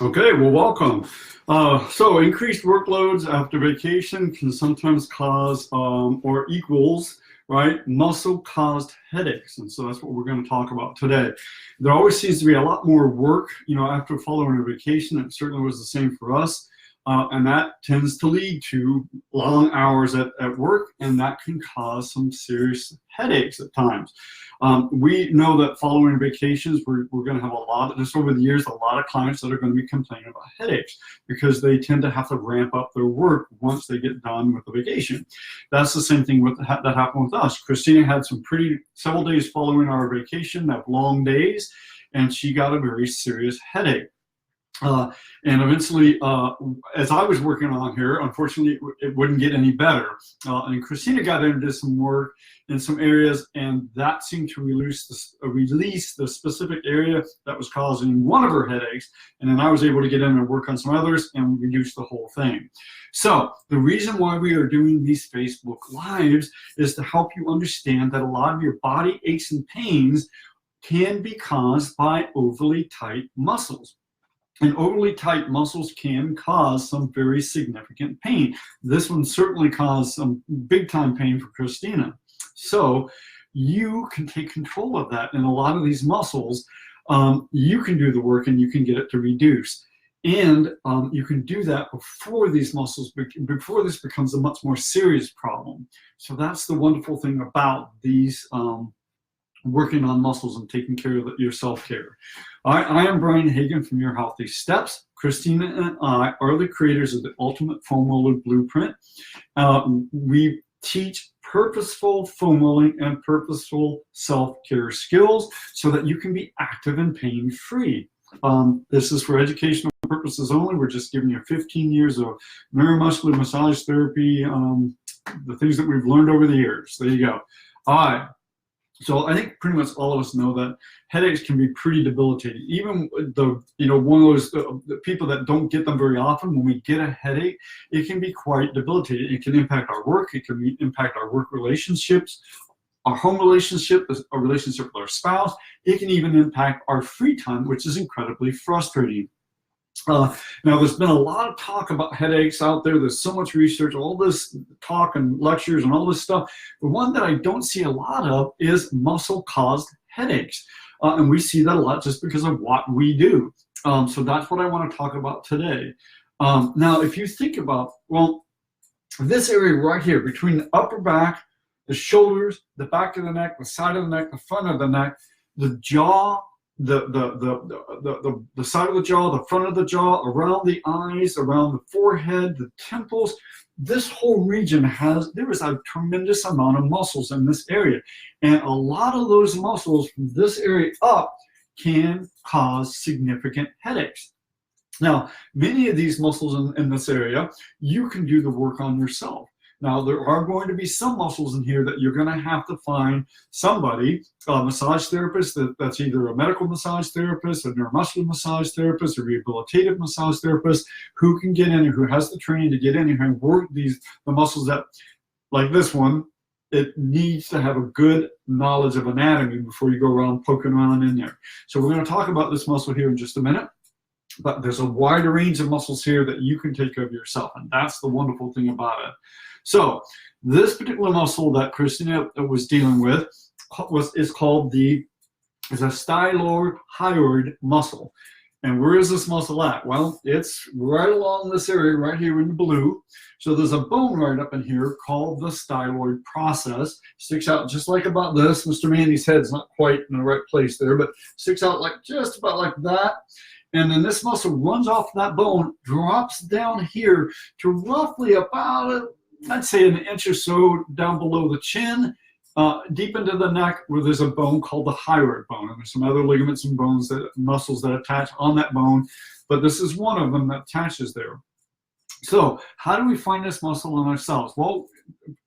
Okay, well, welcome. So increased workloads after vacation can sometimes cause or equals, right, muscle-caused headaches. And so that's what we're going to talk about today. There always seems to be a lot more work, after following a vacation. It certainly was the same for us. And that tends to lead to long hours at work, and that can cause some serious headaches at times. We know that following vacations, we're going to have just over the years, a lot of clients that are going to be complaining about headaches because they tend to have to ramp up their work once they get done with the vacation. That's the same thing that happened with us. Christina had several days following our vacation, that long days, and she got a very serious headache. And eventually, as I was working on here, unfortunately, it wouldn't get any better. And Christina got into some work in some areas, and that seemed to release the specific area that was causing one of her headaches. And then I was able to get in and work on some others and reduce the whole thing. So the reason why we are doing these Facebook Lives is to help you understand that a lot of your body aches and pains can be caused by overly tight muscles. And overly tight muscles can cause some very significant pain. This one certainly caused some big time pain for Christina. So you can take control of that. And a lot of these muscles, you can do the work and you can get it to reduce. And you can do that before before this becomes a much more serious problem. So that's the wonderful thing about these working on muscles and taking care of your self-care. I am Brian Hagan from Your HealthySteps. Christina and I are the creators of the Ultimate Foam Roller Blueprint. We teach purposeful foam rolling and purposeful self-care skills so that you can be active and pain-free. This is for educational purposes only. We're just giving you 15 years of neuromuscular massage therapy, the things that we've learned over the years. There you go. All right. So I think pretty much all of us know that headaches can be pretty debilitating. Even one of those the people that don't get them very often, when we get a headache, it can be quite debilitating. It can impact our work. It can impact our work relationships, our home relationship, our relationship with our spouse. It can even impact our free time, which is incredibly frustrating. Now, there's been a lot of talk about headaches out there. There's so much research, all this talk and lectures and all this stuff. The one that I don't see a lot of is muscle-caused headaches. And we see that a lot just because of what we do. So that's what I want to talk about today. Now, if you think about, this area right here between the upper back, the shoulders, the back of the neck, the side of the neck, the front of the neck, the jaw, the side of the jaw, the front of the jaw, around the eyes, around the forehead, the temples. This whole region there is a tremendous amount of muscles in this area. And a lot of those muscles from this area up can cause significant headaches. Now, many of these muscles in this area, you can do the work on yourself. Now, there are going to be some muscles in here that you're going to have to find somebody, a massage therapist, that's either a medical massage therapist, a neuromuscular massage therapist, a rehabilitative massage therapist, who can get in here, who has the training to get in here and work the muscles that, like this one, it needs to have a good knowledge of anatomy before you go around poking around in there. So we're going to talk about this muscle here in just a minute. But there's a wide range of muscles here that you can take care of yourself, and that's the wonderful thing about it. So this particular muscle that Christina was dealing with is called a stylohyoid muscle. And where is this muscle at? Well, it's right along this area right here in the blue. So there's a bone right up in here called the styloid process. Sticks out just like about this. Mr. Mandy's head's not quite in the right place there, but sticks out just about like that. And then this muscle runs off that bone, drops down here to roughly about, I'd say, an inch or so down below the chin, deep into the neck, where there's a bone called the hyoid bone. And there's some other ligaments and muscles that attach on that bone, but this is one of them that attaches there. So how do we find this muscle in ourselves? Well,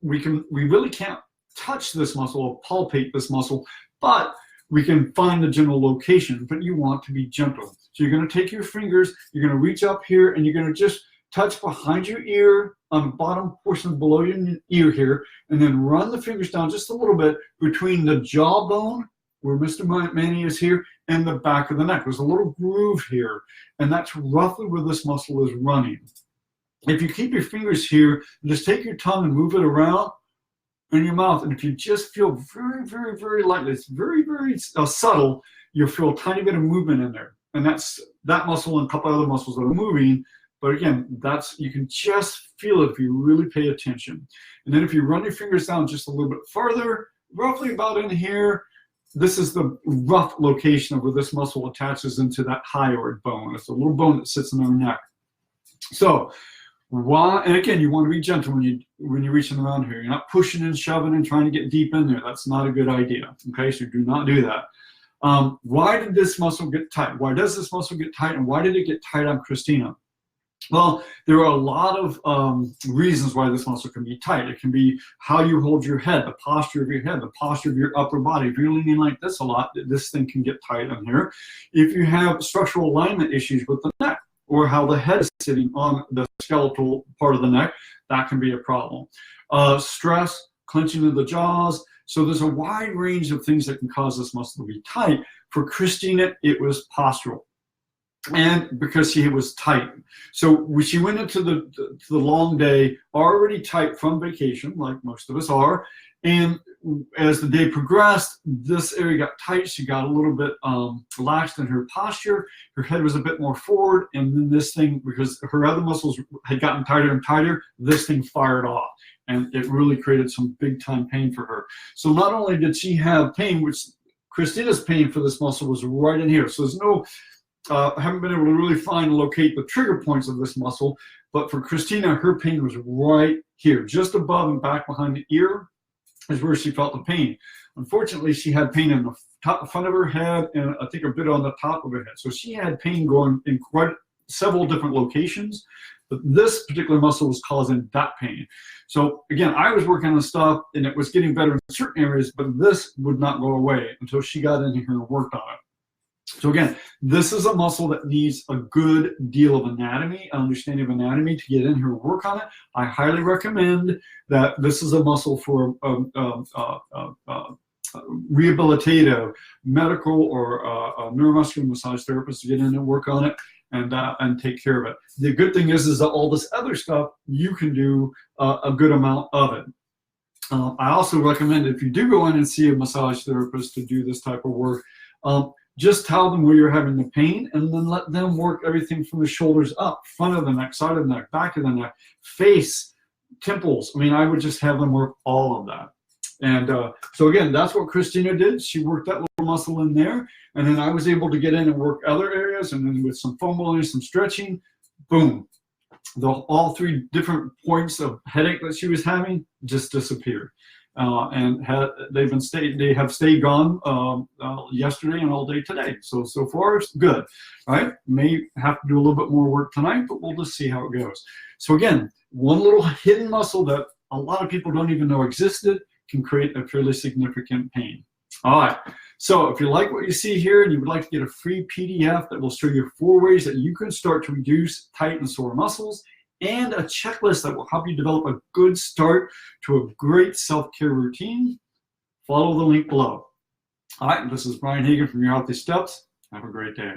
we really can't touch this muscle or palpate this muscle, but we can find the general location, but you want to be gentle. So you're going to take your fingers, you're going to reach up here, and you're going to just touch behind your ear, on the bottom portion below your ear here, and then run the fingers down just a little bit between the jawbone, where Mr. Manny is here, and the back of the neck. There's a little groove here, and that's roughly where this muscle is running. If you keep your fingers here, just take your tongue and move it around in your mouth, and if you just feel very, very, very lightly, it's very, very subtle, you'll feel a tiny bit of movement in there. And that's that muscle and a couple other muscles that are moving. But again, you can just feel it if you really pay attention. And then if you run your fingers down just a little bit further, roughly about in here, this is the rough location of where this muscle attaches into that hyoid bone. It's a little bone that sits in our neck. So, and again, you want to be gentle when you're reaching around here. You're not pushing and shoving and trying to get deep in there. That's not a good idea. Okay, so do not do that. Why did this muscle get tight? Why does this muscle get tight, and why did it get tight on Christina? Well, there are a lot of reasons why this muscle can be tight. It can be how you hold your head, the posture of your head, the posture of your upper body. If you're leaning like this a lot, this thing can get tight on here. If you have structural alignment issues with the neck, or how the head is sitting on the skeletal part of the neck, that can be a problem. Stress, clenching of the jaws. So there's a wide range of things that can cause this muscle to be tight. For Christina, it was postural. And because she was tight. So when she went into the long day, already tight from vacation, like most of us are, and as the day progressed, this area got tight. She got a little bit laxed in her posture. Her head was a bit more forward, and then this thing, because her other muscles had gotten tighter and tighter, this thing fired off, and it really created some big time pain for her. So not only did she have pain, which Christina's pain for this muscle was right in here. So there's no, I haven't been able to really find and locate the trigger points of this muscle, but for Christina, her pain was right here, just above and back behind the ear is where she felt the pain. Unfortunately, she had pain in the front of her head and I think a bit on the top of her head. So she had pain going in quite several different locations, but this particular muscle was causing that pain. So again, I was working on stuff and it was getting better in certain areas, but this would not go away until she got in here and worked on it. So again, this is a muscle that needs a good deal of anatomy, understanding of anatomy to get in here and work on it. I highly recommend that this is a muscle for rehabilitative, medical, or neuromuscular massage therapists to get in and work on it and take care of it. The good thing is that all this other stuff, you can do a good amount of it. I also recommend if you do go in and see a massage therapist to do this type of work, just tell them where you're having the pain and then let them work everything from the shoulders up, front of the neck, side of the neck, back of the neck, face, temples. I mean, I would just have them work all of that. And so again, that's what Christina did. She worked that little muscle in there, and then I was able to get in and work other areas, and then with some foam rolling, some stretching, boom. All three different points of headache that she was having just disappeared. And they have stayed gone yesterday and all day today. So far it's good, right? May have to do a little bit more work tonight, but we'll just see how it goes. So again, one little hidden muscle that a lot of people don't even know existed can create a fairly significant pain. All right. So if you like what you see here and you would like to get a free PDF that will show you 4 ways that you can start to reduce tight and sore muscles, and a checklist that will help you develop a good start to a great self-care routine, follow the link below. All right, this is Brian Hagan from Your Healthy Steps. Have a great day.